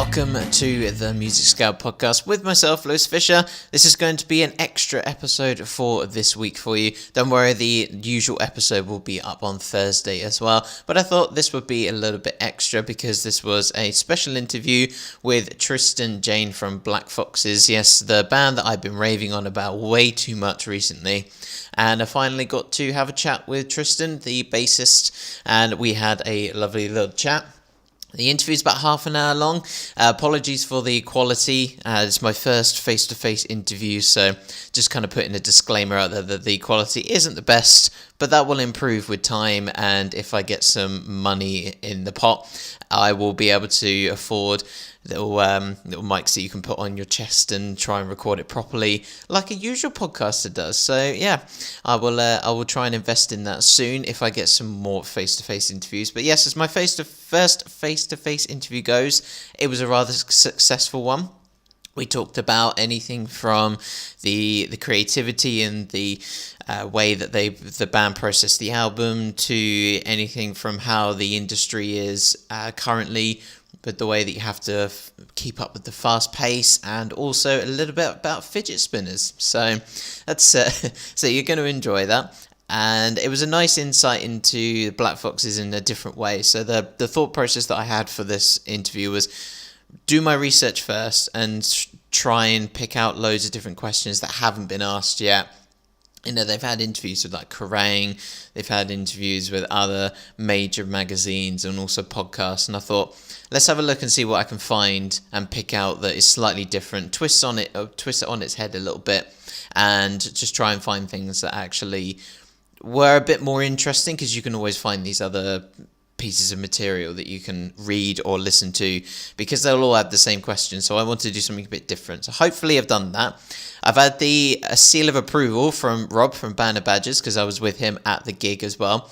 welcome to the Music Scout podcast with myself, Lewis Fisher. This is going to be an extra episode for this week for you. Don't worry, the usual episode will be up on Thursday as well, but I thought this would be a little bit extra because this was a special interview with Tristan Jane from Black Foxes. Yes, the band that I've been raving on about way too much recently. And I finally got to have a chat with Tristan, the bassist, and we had a lovely little chat. The interview is about half an hour long. Apologies for the quality. It's my first face-to-face interview, so just kind of putting a disclaimer out there that the quality isn't the best, but that will improve with time, and if I get some money in the pot, I will be able to afford little mics that you can put on your chest and try and record it properly like a usual podcaster does. So yeah, I will try and invest in that soon if I get some more face-to-face interviews. But yes, as my first face-to-face interview goes, it was a rather successful one. We talked about anything from the creativity and the way that the band processed the album to anything from how the industry is currently, but the way that you have to keep up with the fast pace, and also a little bit about fidget spinners. So that's so you're going to enjoy that. And it was a nice insight into Black Foxes in a different way. So the thought process that I had for this interview was do my research first and try and pick out loads of different questions that haven't been asked yet. You know, they've had interviews with like Kerrang, they've had interviews with other major magazines and also podcasts, and I thought, let's have a look and see what I can find and pick out that is slightly different, twist it on its head a little bit, and just try and find things that actually were a bit more interesting, because you can always find these other pieces of material that you can read or listen to because they'll all have the same question. So I wanted to do something a bit different. So hopefully I've done that. I've had a seal of approval from Rob from Band of Badgers because I was with him at the gig as well.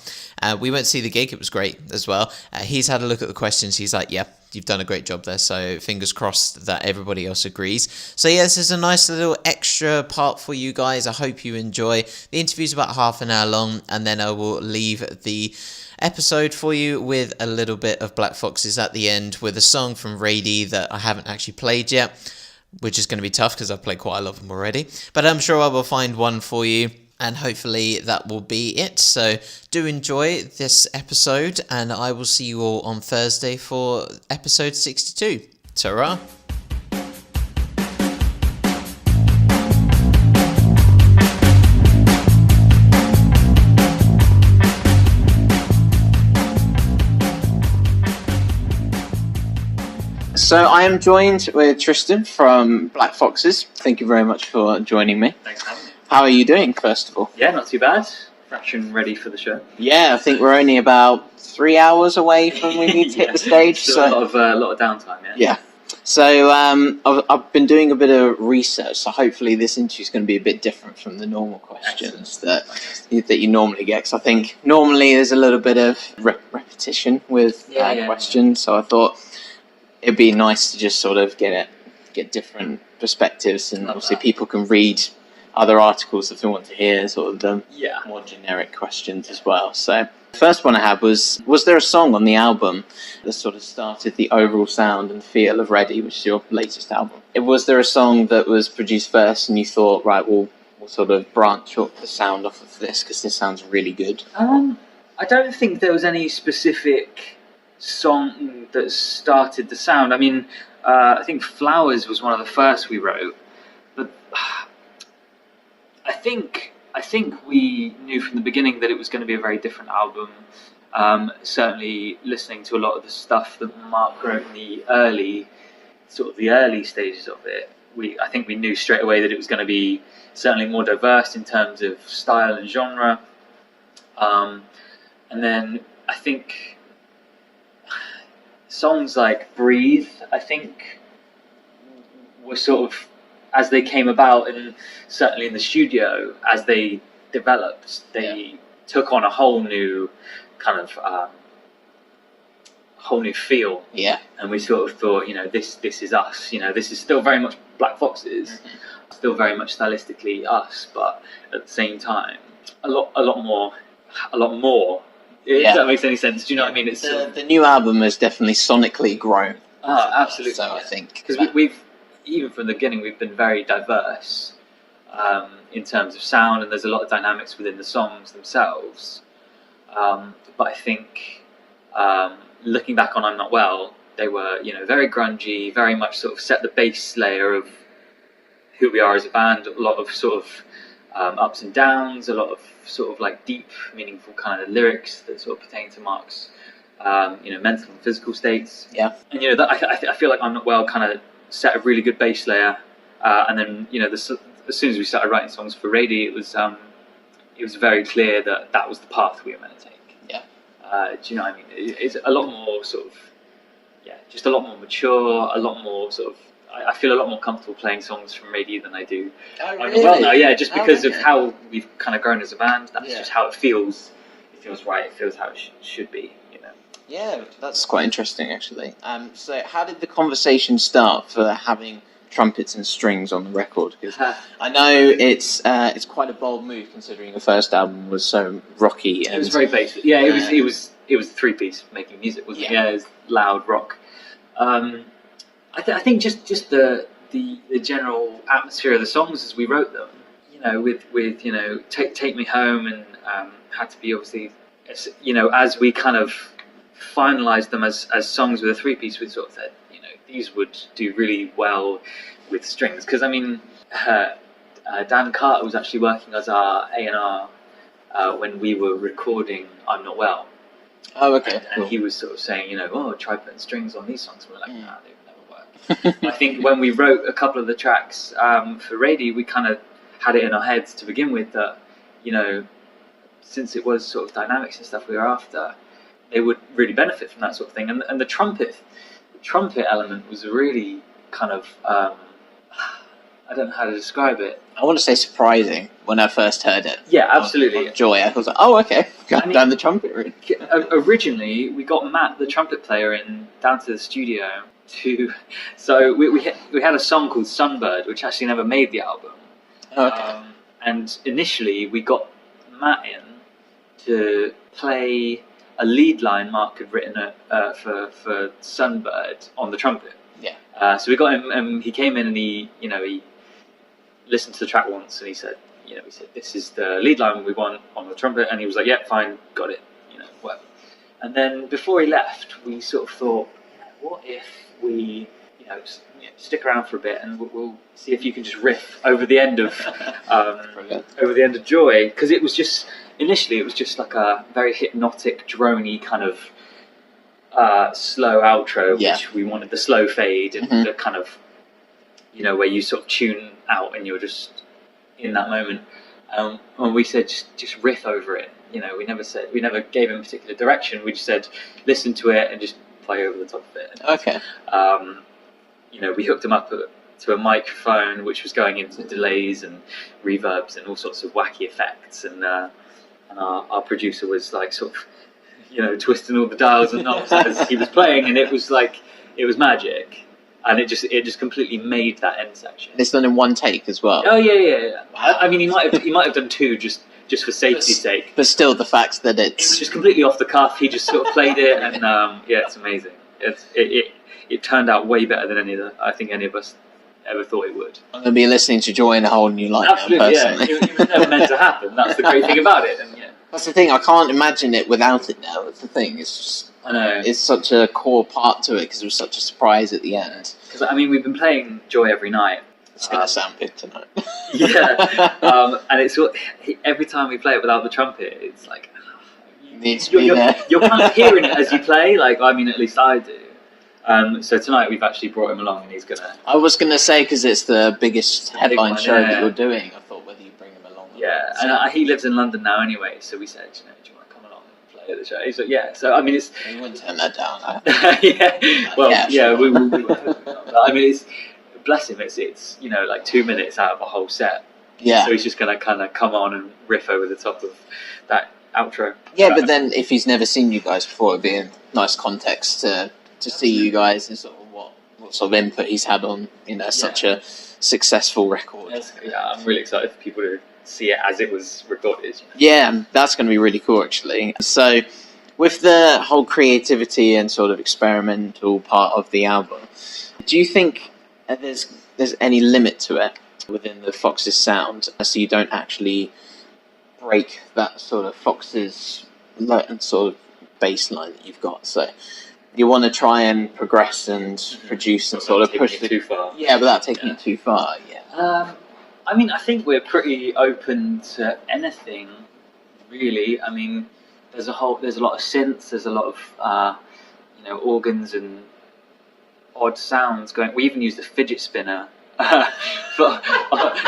We went to see the gig. It was great as well. He's had a look at the questions. He's like, yeah, you've done a great job there. So fingers crossed that everybody else agrees. So yeah, this is a nice little extra part for you guys. I hope you enjoy. The interview's about half an hour long, and then I will leave the episode for you with a little bit of Black Foxes at the end with a song from Reidi that I haven't actually played yet, which is going to be tough because I've played quite a lot of them already, but I'm sure I will find one for you, and hopefully that will be it. So do enjoy this episode, and I will see you all on Thursday for episode 62. Ta-ra! So I am joined with Tristan from Black Foxes. Thank you very much for joining me. Thanks for having me. How are you doing, first of all? Yeah, not too bad. Fresh and ready for the show. Yeah, I think we're only about 3 hours away from when we need to hit the stage. So a lot of downtime, yeah. Yeah. So I've been doing a bit of research, so hopefully this interview is going to be a bit different from the normal questions that you normally get. Because I think normally there's a little bit of repetition with questions, so I thought it'd be nice to just sort of get different perspectives, and obviously people can read other articles if they want to hear sort of the more generic questions as well. So the first one I had was there a song on the album that sort of started the overall sound and feel of Reidi, which is your latest album? Was there a song that was produced first and you thought, right, we'll sort of branch up the sound off of this because this sounds really good? I don't think there was any specific song that started the sound. I mean, I think Flowers was one of the first we wrote, but I think we knew from the beginning that it was going to be a very different album. Certainly listening to a lot of the stuff that Mark wrote in the early stages of it, I think we knew straight away that it was going to be certainly more diverse in terms of style and genre. And then I think songs like Breathe, I think, were sort of, as they came about, and certainly in the studio, as they developed, they took on a whole new kind of whole new feel. Yeah. And we sort of thought, this is us. This is still very much Black Foxes, still very much stylistically us, but at the same time, a lot more. If that makes any sense. Do you know what I mean? It's the new album has definitely sonically grown Oh, absolutely. So I think because we've even from the beginning we've been very diverse in terms of sound, and there's a lot of dynamics within the songs themselves. But I think looking back on I'm Not Well, they were very grungy, very much sort of set the base layer of who we are as a band. A lot of sort of ups and downs, a lot of sort of like deep, meaningful kind of lyrics that sort of pertain to Mark's mental and physical states. Yeah. And I feel like I'm Not Well kind of set a really good base layer, and then as soon as we started writing songs for Reidi, it was very clear that was the path we were meant to take. Yeah. Do you know what I mean? It's a lot more sort of just a lot more mature, a lot more sort of. I feel a lot more comfortable playing songs from Reidi than I do. Oh, really? Well now, just because of how we've kind of grown as a band. That's just how it feels. It feels right. It feels how it should be. Yeah, that's quite interesting, actually. So how did the conversation start for having trumpets and strings on the record? Because I know it's quite a bold move, considering the first album was so rocky. It was very basic. Yeah, it was a 3-piece making music, wasn't it? Yeah, it was loud rock. I think just the general atmosphere of the songs as we wrote them, with Take Me Home, and had to be obviously, as we kind of finalised them as songs with a 3-piece, we sort of said, these would do really well with strings. Because I mean, Dan Carter was actually working as our A&R when we were recording I'm Not Well. Oh, okay. And he was sort of saying, try putting strings on these songs. And we're like, nah, they would never work. I think when we wrote a couple of the tracks for Reidi, we kind of had it in our heads to begin with that, since it was sort of dynamics and stuff we were after, they would really benefit from that sort of thing. And the trumpet element was really kind of, I don't know how to describe it. I want to say surprising when I first heard it. Yeah, absolutely. On Joy, I was like, oh, okay, got down the trumpet route. Originally, we got Matt, the trumpet player, down to the studio so we had a song called Sunbird, which actually never made the album. Okay. And initially, we got Matt in to play a lead line Mark had written for Sunbird on the trumpet. Yeah. So we got him, and he came in and he listened to the track once, and he said, this is the lead line we want on the trumpet, and he was like, yeah, fine, got it, whatever. And then before he left, we sort of thought, what if we, stick around for a bit, and we'll see if you can just riff over the end of Joy, because it was just. Initially, it was just like a very hypnotic, drony kind of slow outro, which we wanted the slow fade and the kind of, where you sort of tune out and you're just in that moment. And we said, just riff over it. We never gave him a particular direction. We just said, listen to it and just play over the top of it. Okay. We hooked him up to a microphone, which was going into delays and reverbs and all sorts of wacky effects. And our producer was like sort of, twisting all the dials and knobs as he was playing, and it was magic, and it just completely made that end section. It's done in one take as well. Oh yeah. Wow. I mean, he might have done two just for safety's sake. But still, the fact that it was just completely off the cuff. He just sort of played it, and it's amazing. It turned out way better than any of us ever thought it would. I'm going to be listening to Joy in a whole new light. Absolutely, now, personally. It was never meant to happen. That's the great thing about it. And that's the thing. I can't imagine it without it now. That's the thing. It's just. I know. It's such a core part to it because it was such a surprise at the end. Because we've been playing Joy every night. It's going to sound good tonight. And it's every time we play it without the trumpet, it's like it needs to be there. You're kind of hearing it as you play. At least I do. So tonight we've actually brought him along, and he's gonna. I was gonna say because it's the biggest headline show that you're doing. I thought whether you bring him along. Yeah, and he lives in London now anyway, so we said, do you want to come along and play at the show? He's like, yeah. So I mean, it's. You wouldn't turn that down. Yeah. Well, yeah. Sure. We I mean, it's bless him. It's 2 minutes out of a whole set. Yeah. So he's just gonna kind of come on and riff over the top of that outro. Yeah, but then if he's never seen you guys before, it'd be a nice context to see you guys and sort of what sort of input he's had on such a successful record. Yeah, I'm really excited for people to see it as it was recorded. Yeah, that's going to be really cool actually. So with the whole creativity and sort of experimental part of the album, do you think there's any limit to it within the Fox's sound, so you don't actually break that sort of Fox's sort of bass line that you've got? So you want to try and progress and produce and sort of push it too far. Yeah, without taking it too far. Yeah. I mean, I think we're pretty open to anything, really. I mean, there's a lot of synths. There's a lot of organs and odd sounds going. We even used a fidget spinner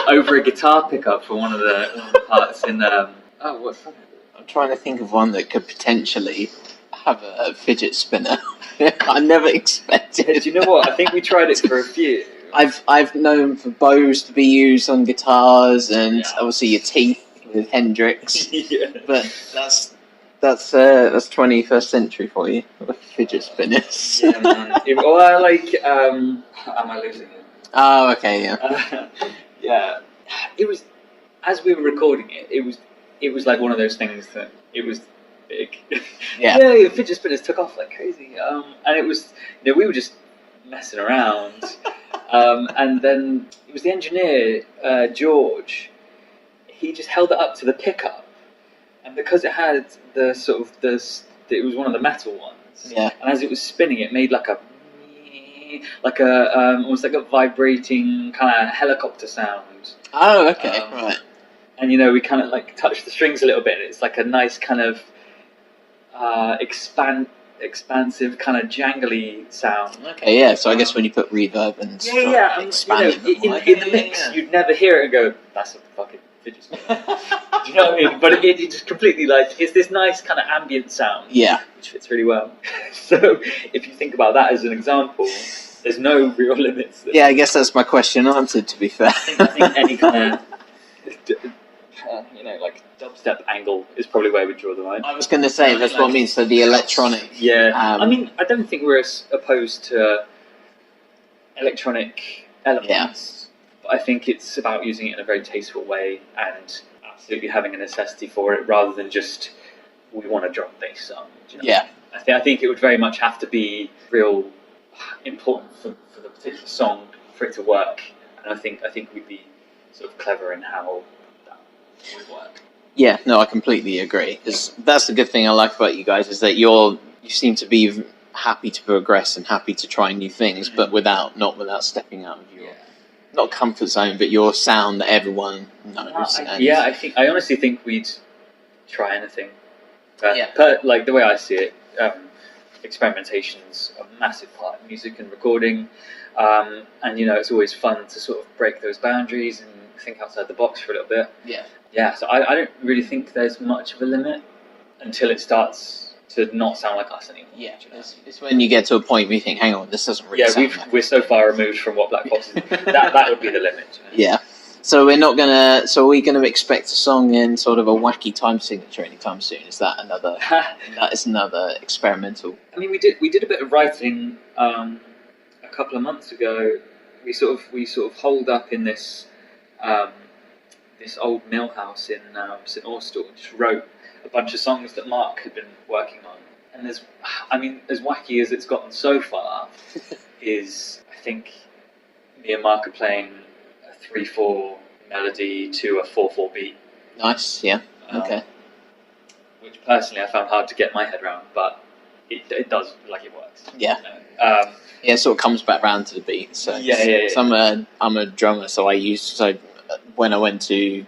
over a guitar pickup for one of the parts in. What's that? I'm trying to think of one that could potentially have a fidget spinner. I never expected. Do you know what? I think we tried it for a few. I've known for bows to be used on guitars, and obviously your teeth with Hendrix. Yeah. But that's 21st century for you. Fidget spinners. Yeah, man. Am I losing it? Oh, okay, yeah. Yeah. It was, as we were recording it, it was like one of those things that it was big. Yeah. Yeah, the fidget spinners took off like crazy. And it was, we were just messing around. And then it was the engineer, George. He just held it up to the pickup, and because it had it was one of the metal ones. Yeah. And as it was spinning, it made almost like a vibrating kind of helicopter sound. Oh, okay, right. And we kind of like touched the strings a little bit. It's like a nice kind of expansive kind of jangly sound. Okay, yeah. So I guess when you put reverb and expand in the mix, you'd never hear it and go, "That's a fucking fidget spinner." Do you know what I mean? But it just completely it's this nice kind of ambient sound. Yeah, which fits really well. So if you think about that as an example, there's no real limits. Yeah, I guess that's my question answered. To be fair, I think any kind of like dubstep angle is probably where we draw the line. I was going to say that's what I mean. So the electronic. Yeah, I mean, I don't think we're as opposed to electronic elements, but I think it's about using it in a very tasteful way and absolutely having a necessity for it, rather than just we want a drum bass song. Yeah, I think it would very much have to be real important for the particular song for it to work, and I think we'd be sort of clever in how that would work. Yeah, no, I completely agree. Because that's the good thing I like about you guys, is that you seem to be happy to progress and happy to try new things, but not without stepping out of your not comfort zone, but your sound that everyone knows. I honestly think we'd try anything. Like the way I see it, experimentation's a massive part of music and recording, and it's always fun to sort of break those boundaries and think outside the box for a little bit. Yeah, so I don't really think there's much of a limit until it starts to not sound like us anymore. Yeah, it's when you get to a point where you think, hang on, this doesn't really sound like we're so far removed from what Black Box is. that would be the limit. Yeah. So are we gonna expect a song in sort of a wacky time signature anytime soon? Is that another experimental? I mean, we did a bit of writing a couple of months ago. We sort of holed up in this old mill house in St Austell, and just wrote a bunch of songs that Mark had been working on. And as wacky as it's gotten so far, is I think me and Mark are playing a 3/4 melody to a 4/4 beat. Nice, yeah, okay. Which personally I found hard to get my head around, but it does, like, it works. Yeah. It sort of comes back round to the beat. So So I'm a drummer, so when I went to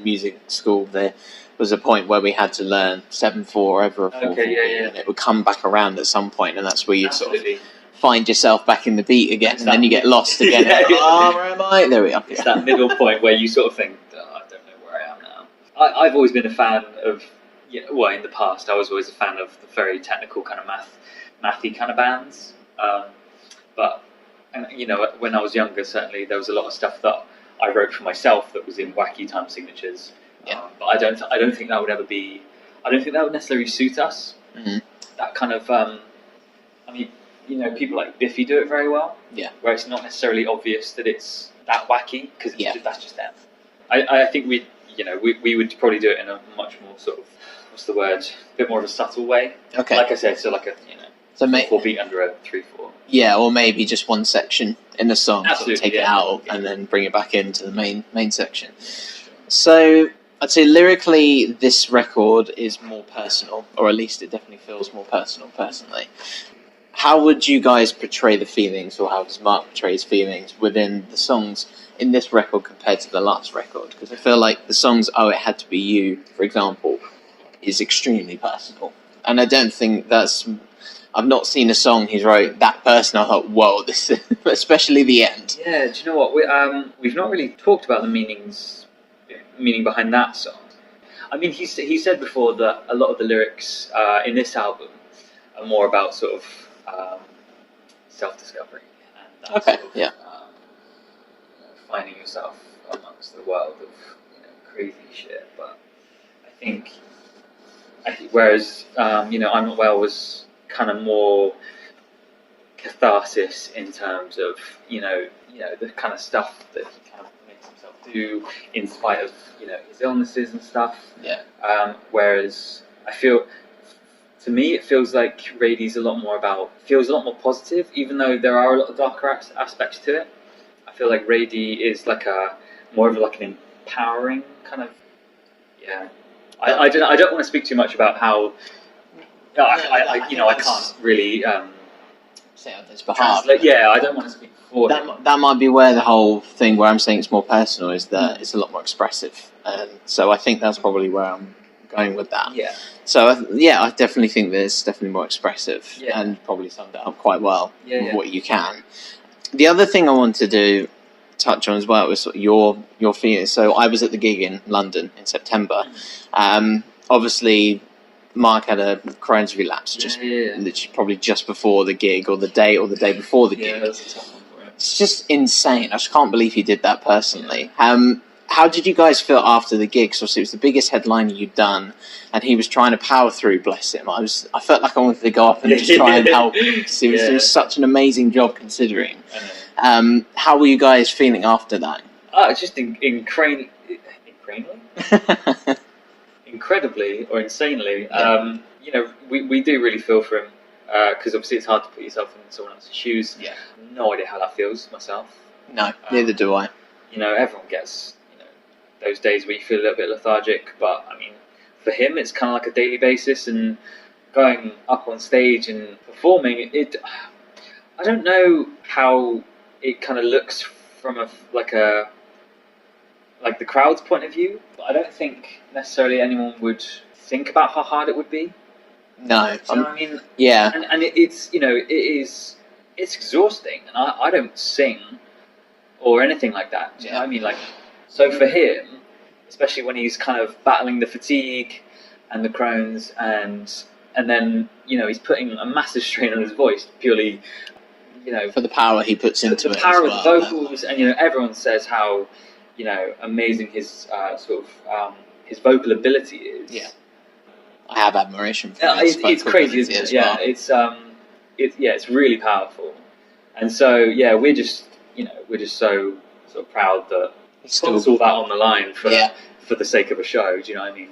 music school, there was a point where we had to learn 7/4 over a 4/4 and it would come back around at some point, and that's where you'd sort of find yourself back in the beat again, and then you get lost again. Where am I? There we are. It's that middle point where you sort of think, I don't know where I am now. I've always been a fan of, in the past, I was always a fan of the very technical kind of mathy kind of bands. But when I was younger, certainly there was a lot of stuff that I wrote for myself that was in wacky time signatures. But I don't think that would ever be. I don't think that would necessarily suit us. Mm-hmm. That kind of. People like Biffy do it very well. Yeah. Where it's not necessarily obvious that it's that wacky, because that's just them. I think we would probably do it in a much more sort of what's the word? A bit more of a subtle way. Okay. Like I said, so like a So 4/4 beat under a 3/4. Yeah, or maybe just one section in the song, Absolutely, sort of take it out and then bring it back into the main section. Sure. So I'd say lyrically, this record is more personal, or at least it definitely feels more personal, personally. How would you guys portray the feelings, or how does Mark portray his feelings within the songs in this record compared to the last record? Because I feel like the songs "Oh, It Had to Be You," for example, is extremely personal, and I don't think that's. I've not seen a song he's wrote that personal. I thought, whoa, this, especially the end. Yeah, do you know what? We've not really talked about the meaning behind that song. I mean, he said before that a lot of the lyrics in this album are more about sort of self-discovery and that sort of, finding yourself amongst the world of crazy shit. But I think whereas I'm Not Well was kind of more catharsis in terms of the kind of stuff that he kind of makes himself do in spite of his illnesses and stuff. Yeah. Whereas I feel, to me, it feels like Reidi's feels a lot more positive, even though there are a lot of darker aspects to it. I feel like Reidi is like more of like an empowering kind of. Yeah. I don't want to speak too much about how. I can't really say on his behalf. Yeah, I don't want to speak for him. That might be where the whole thing where I'm saying it's more personal is that it's a lot more expressive, and so I think that's probably where I'm going with that. Yeah. So I definitely think that it's definitely more expressive, and probably summed it up quite well with what you can. The other thing I want to touch on as well was sort of your feelings. So I was at the gig in London in September. Obviously, Mark had a crohn's relapse literally probably just before the gig, or the day before the gig. That's a tough one for him. It's just insane. I just can't believe he did that personally. How did you guys feel after the gig? Because it was the biggest headliner you'd done, and he was trying to power through. Bless him. I felt like I wanted to go up and just try and help. He was doing such an amazing job considering. How were you guys feeling after that? Just incredibly or insanely. We do really feel for him because obviously it's hard to put yourself in someone else's shoes. Yeah. No idea how that feels myself. No, neither do I. Everyone gets those days where you feel a little bit lethargic, but I mean, for him it's kind of like a daily basis, and going up on stage and performing it. I don't know how it kind of looks from the crowd's point of view, but I don't think necessarily anyone would think about how hard it would be. No, you know what I mean? Yeah, and it's it's exhausting, and I don't sing or anything like that. Do you know what I mean? So for him, especially when he's kind of battling the fatigue and the crohns, and then he's putting a massive strain on his voice purely. For the power he puts into it. The power of the vocals, and everyone says how amazing his his vocal ability is. Yeah, I have admiration for it's crazy, isn't it? Yeah, well. It's really powerful, and so we're just so sort of proud that he puts all that on the line for the sake of a show. Do you know what I mean?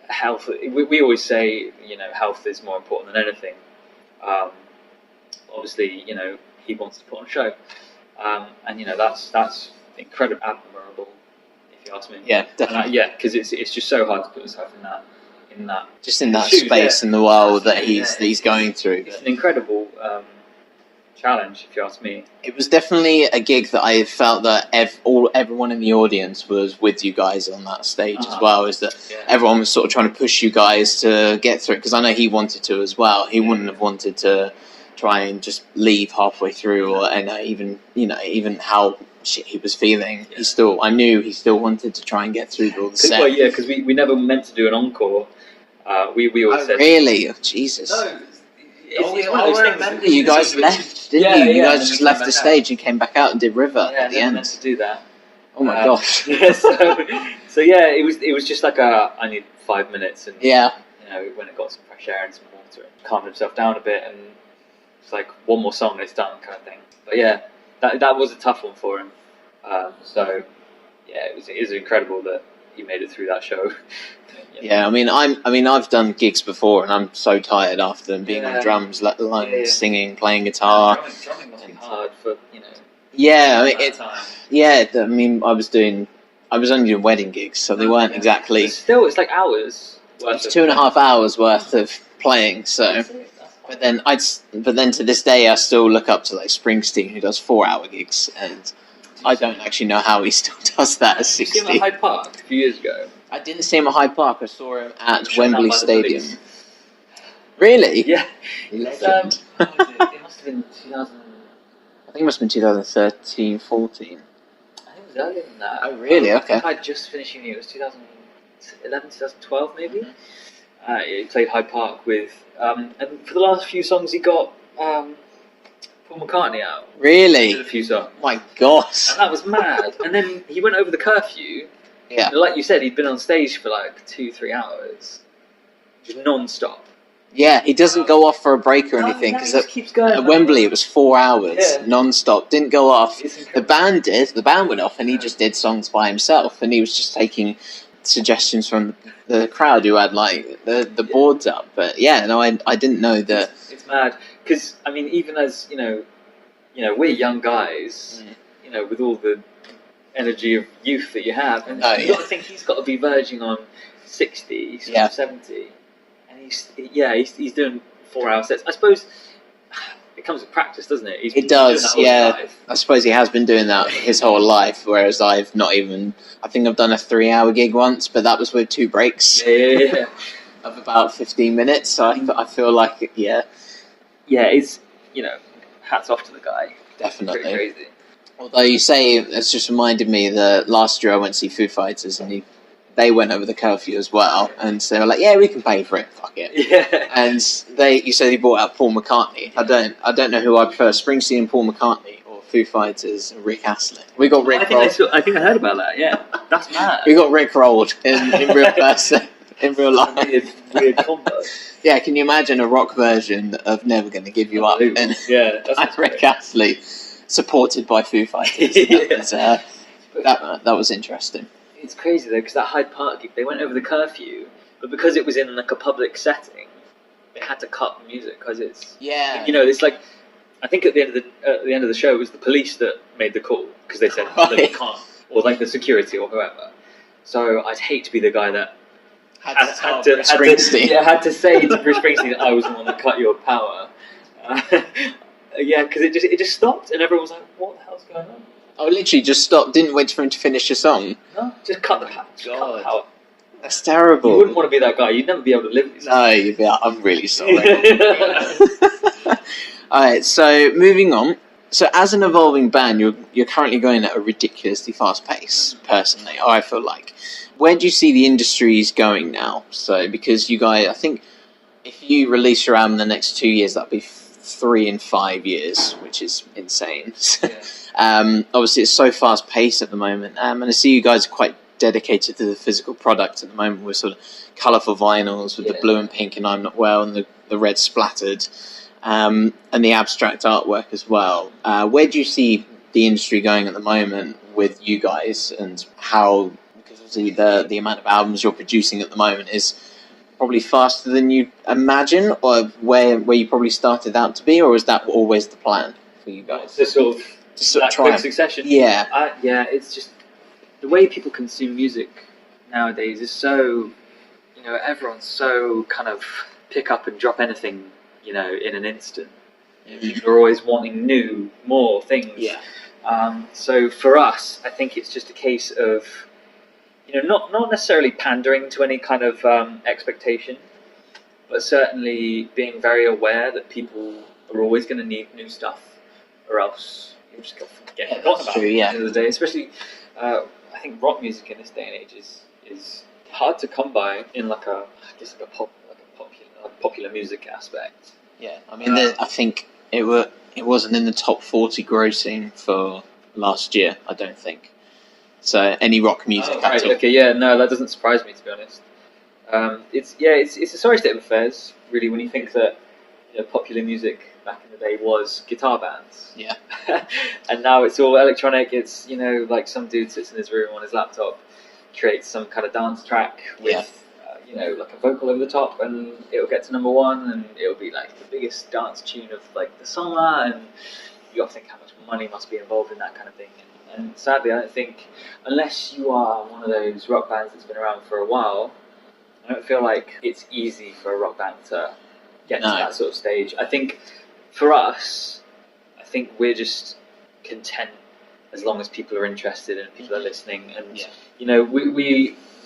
Health. We always say health is more important than anything. Obviously, he wants to put on a show, and that's incredibly admirable, if you ask me. Yeah, definitely. Because it's just so hard to put yourself in that space in the world that he's going through. It's an incredible challenge, if you ask me. It was definitely a gig that I felt that everyone in the audience was with you guys on that stage as well. Is that everyone was sort of trying to push you guys to get through it, because I know he wanted to as well. He wouldn't have wanted to try and just leave halfway through, or even how shit he was feeling. I knew he still wanted to try and get through all the set. Well, because we never meant to do an encore. We always said. Really? Oh, Jesus. No. It's one of those things. Remember, you guys left, didn't you? You guys just left the stage and came back out and did River at the end. Meant to do that. Oh my gosh. It was just like I need 5 minutes, and when it got some fresh air and some water, and calmed himself down a bit, and it's like one more song and it's done, kind of thing. But that was a tough one for him. It was incredible that he made it through that show. Yeah, I mean, I've done gigs before, and I'm so tired after them being on drums, let alone singing, playing guitar. Drumming must be hard for Yeah, I mean, I was only doing wedding gigs, so they weren't exactly. But still, it's like hours. It's 2.5 hours worth of playing. So, but then to this day, I still look up to like Springsteen, who does 4-hour gigs, and I don't actually know how he still does that at 60. Did you see him at Hyde Park a few years ago? I didn't see him at Hyde Park. I saw him at Wembley Stadium. Really? Yeah. Legend. It must have been 2000. I think it must have been 2013, 14. I think it was earlier than that. Oh, really? Okay. I think I'd just finished uni. It was 2011, 2012 maybe. He played Hyde Park with, and for the last few songs he got Paul McCartney out. Really? Did a few songs. My gosh. And that was mad. And then he went over the curfew. Yeah. Like you said, he'd been on stage for like 2-3 hours, just non-stop. Yeah, he doesn't go off for a break or anything, because at Wembley it was 4 hours non-stop, didn't go off. The band did. The band went off, and he just did songs by himself, and he was just taking suggestions from the crowd who had like the boards up. But yeah, no, I didn't know that. It's mad because I mean, even as you know, we're young guys, with all the energy of youth that you have, and you've got to think he's got to be verging on 60, 70, and he's doing 4-hour sets. I suppose it comes with practice, doesn't it? It does, yeah. I suppose he has been doing that his whole life, whereas I've not even. I think I've done a 3-hour gig once, but that was with 2 breaks of about 15 minutes. So I feel like it's hats off to the guy. Definitely. Pretty crazy. Although you say, it's just reminded me that last year I went to see Foo Fighters, and they went over the curfew as well, and so they were like, yeah, we can pay for it, fuck it. Yeah. And you said they brought out Paul McCartney. I don't know who I prefer, Springsteen and Paul McCartney, or Foo Fighters and Rick Astley. We got Rick rolled. I think I heard about that, yeah. That's mad. We got Rick rolled in real person, in real life. Weird combo. Yeah, can you imagine a rock version of Never Gonna Give You Up? And that's Rick Astley, supported by Foo Fighters. That was interesting. It's crazy though, because that Hyde Park gig, they went over the curfew, but because it was in like a public setting, they had to cut the music because it's it's like I think at the end of the show it was the police that made the call because they said that they can't, or like the security or whoever. So I'd hate to be the guy that had to say to Bruce Springsteen that I was the one that cut your power. Because it just stopped and everyone was like, "What the hell's going on?" Oh, literally just stopped, didn't wait for him to finish your song? No, just cut the power. That's terrible. You wouldn't want to be that guy. You'd never be able to live with yourself. No, you'd be like, I'm really sorry. Alright, so moving on. So as an evolving band, you're currently going at a ridiculously fast pace, personally, I feel like. Where do you see the industries going now? So, because you guys, I think, if you release your album in the next 2 years, that'd be 3 and 5 years, which is insane. Obviously, it's so fast paced at the moment, and I see you guys are quite dedicated to the physical product at the moment with sort of colourful vinyls with the blue and pink and I'm Not Well and the red splattered, and the abstract artwork as well. Where do you see the industry going at the moment with you guys, and how? Because obviously the amount of albums you're producing at the moment is probably faster than you imagine, or where you probably started out to be, or is that always the plan for you guys? To sort of try quick succession. Yeah. It's just the way people consume music nowadays is so, everyone's so kind of pick up and drop anything, in an instant. People are always wanting more things. Yeah. So for us, I think it's just a case of, not necessarily pandering to any kind of expectation, but certainly being very aware that people are always going to need new stuff, or else you're just going to get forgotten about at the end of the day. Especially, I think rock music in this day and age is hard to come by in like a popular music aspect. Yeah, I mean, I think it wasn't in the top 40 grossing for last year, I don't think. So any rock music at all. Okay, yeah, no, that doesn't surprise me, to be honest. It's a sorry state of affairs, really, when you think that popular music back in the day was guitar bands. Yeah. And now it's all electronic. It's like some dude sits in his room on his laptop create some kind of dance track with, like a vocal over the top, and it'll get to number one, and it'll be like the biggest dance tune of like the summer, and you got to think how much money must be involved in that kind of thing. And sadly, I don't think, unless you are one of those rock bands that's been around for a while, I don't feel like it's easy for a rock band to get to that sort of stage. I think for us, I think we're just content as long as people are interested and people are listening. And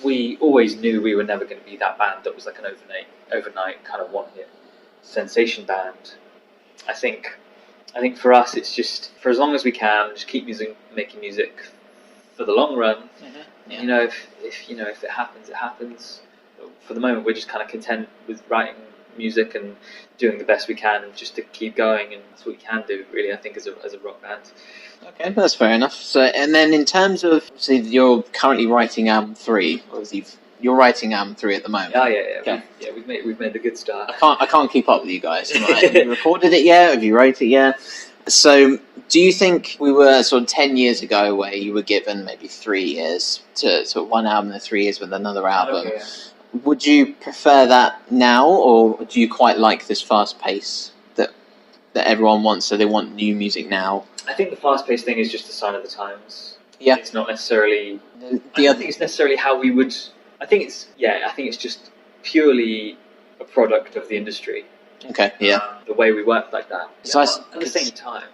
we always knew we were never going to be that band that was like an overnight kind of one-hit sensation band. I think for us, it's just for as long as we can, just keep making music for the long run. If it happens, it happens. But for the moment, we're just kind of content with writing music and doing the best we can, just to keep going, and that's what we can do, really. I think as a rock band. Okay, that's fair enough. So, and then in terms of, you're currently writing album 3, obviously. You're writing album 3 at the moment. Oh yeah. Okay. We've made the good start. I can't keep up with you guys. Right? Have you recorded it yet? Have you wrote it yet? So, do you think we were sort of 10 years ago where you were given maybe 3 years to sort of one album and 3 years with another album? Okay. Would you prefer that now, or do you quite like this fast pace that everyone wants? So they want new music now. I think the fast paced thing is just a sign of the times. Yeah, it's not necessarily. I don't think it's necessarily how we would. I think it's just purely a product of the industry. Okay, yeah. The way we work like that. So at the same time,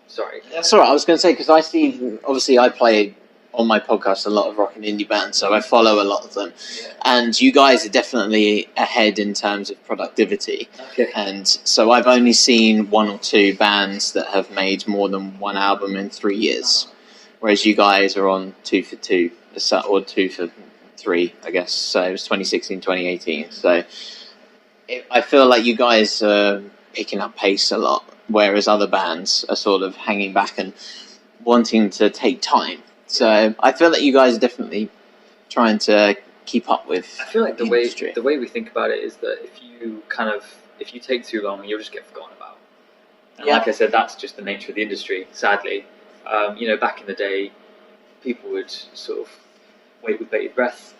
sorry. That's all right. I was going to say, because I see, obviously, I play on my podcast a lot of rock and indie bands, so I follow a lot of them. Yeah. And you guys are definitely ahead in terms of productivity. Okay. And so I've only seen 1 or 2 bands that have made more than one album in 3 years, whereas you guys are on 2 for 2, or 2 for 3, I guess. So it was 2016, 2018. So I feel like you guys are picking up pace a lot, whereas other bands are sort of hanging back and wanting to take time. So I feel that you guys are definitely trying to keep up with. I feel like the industry. way we think about it is that if you take too long, you'll just get forgotten about. And like I said, that's just the nature of the industry. Sadly, back in the day, people would sort of wait with bated breath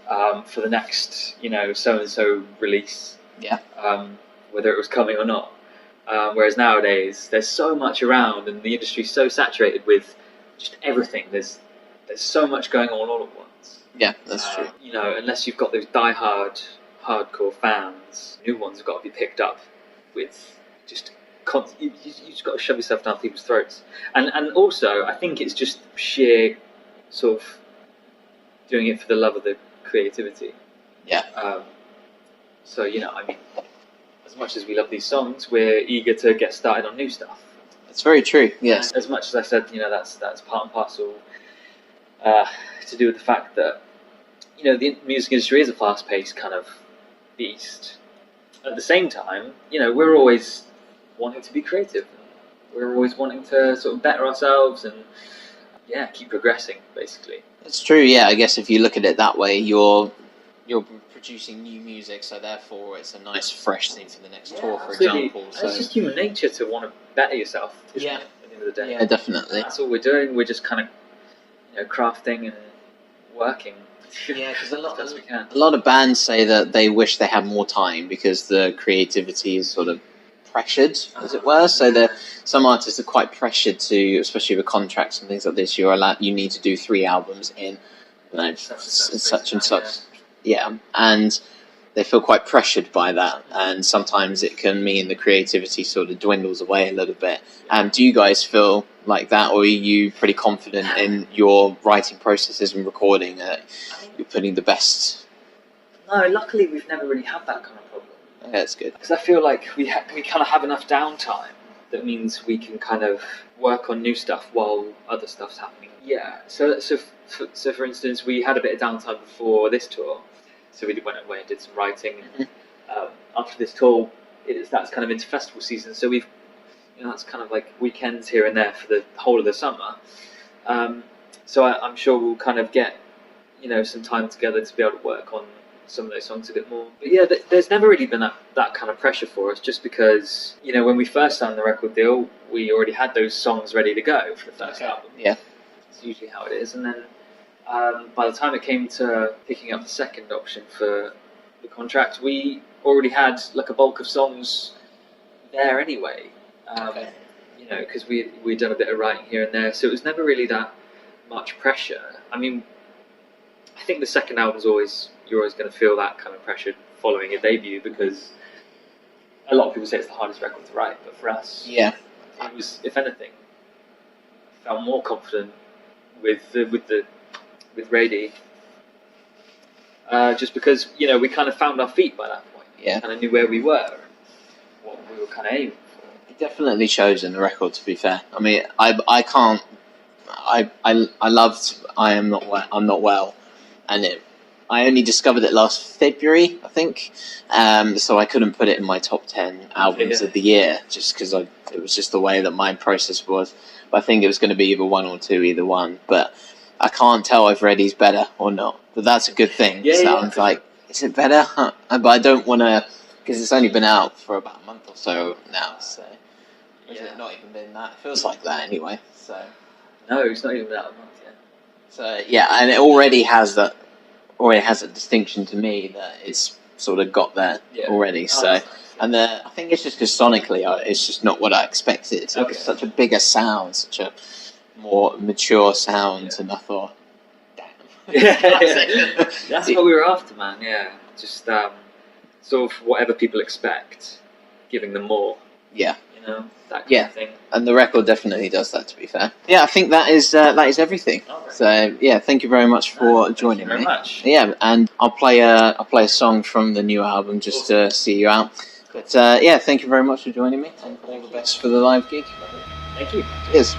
for the next, so and so release. Yeah. Whether it was coming or not. Whereas nowadays, there's so much around, and the industry's so saturated with just everything. There's so much going on all at once. Yeah, that's true. Unless you've got those hardcore fans, new ones have got to be picked up with just you just got to shove yourself down people's throats. And also, I think it's just sheer sort of doing it for the love of the creativity. Yeah. As much as we love these songs, we're eager to get started on new stuff. That's very true. Yes. And as much as I said, that's part and parcel to do with the fact that the music industry is a fast-paced kind of beast. At the same time, we're always wanting to be creative. We're always wanting to sort of better ourselves and keep progressing, basically. It's true. Yeah, I guess if you look at it that way, you're producing new music, so therefore it's a nice fresh thing for the next tour, for example. So it's just human nature to want to better yourself. At the end of the day. Yeah, definitely. That's all we're doing. We're just kind of crafting and working. Yeah, because a lot of bands say that they wish they had more time because the creativity is sort of pressured, as it were. So some artists are quite pressured to, especially with contracts and things like this. You need to do 3 albums in such and such. Yeah, and they feel quite pressured by that, and sometimes it can mean the creativity sort of dwindles away a little bit. Do you guys feel like that, or are you pretty confident in your writing processes and recording that you're putting the best? No, luckily we've never really had that kind of problem. Yeah, that's good. Because I feel like we kind of have enough downtime that means we can kind of work on new stuff while other stuff's happening. Yeah, so for instance, we had a bit of downtime before this tour. So we went away and did some writing. And, after this tour, that's kind of into festival season. So we've, that's kind of like weekends here and there for the whole of the summer. So I'm sure we'll kind of get, some time together to be able to work on some of those songs a bit more. But yeah, there's never really been that kind of pressure for us, just because, when we first signed the record deal, we already had those songs ready to go for the first album. Yeah. It's usually how it is. And then by the time it came to picking up the second option for the contract, we already had like a bulk of songs there anyway. Okay. You know, because we'd done a bit of writing here and there, so it was never really that much pressure. I mean, I think the second album's you're always going to feel that kind of pressure following a debut, because a lot of people say it's the hardest record to write, but for us, Yeah. it was, if anything, I felt more confident with Reidi, just because, you know, we kind of found our feet by that point. Yeah. Kind of knew where we were, what we were kind of aiming for. It definitely shows in the record, to be fair. I mean, I can't. I loved I'm Not Well, and I only discovered it last February, I think. So I couldn't put it in my top 10 albums of the year, just because it was just the way that my process was. But I think it was going to be either one or two, either one. But I can't tell if Reidi's better or not. But that's a good thing. Sounds like, is it better? But I don't want to, because it's only been out for about a month or so now. So has it not even been that? It feels like that anyway. So no, it's not even been out a month yet. So yeah, and it already has a distinction to me that it's sort of got there already. So, and I think it's just because sonically, it's just not what I expected. It was such a bigger sound, such a more mature sound, and I thought, damn. That's what we were after, man. Yeah, just sort of whatever people expect, giving them more. Yeah. You know, that kind of thing. And the record definitely does that, to be fair. Yeah, I think that is everything. Right. So yeah, thank you very much for joining me. Thank you very much. Yeah, and I'll play a song from the new album just to see you out. But yeah, thank you very much for joining me, and all the best for the live gig. Thank you. Cheers.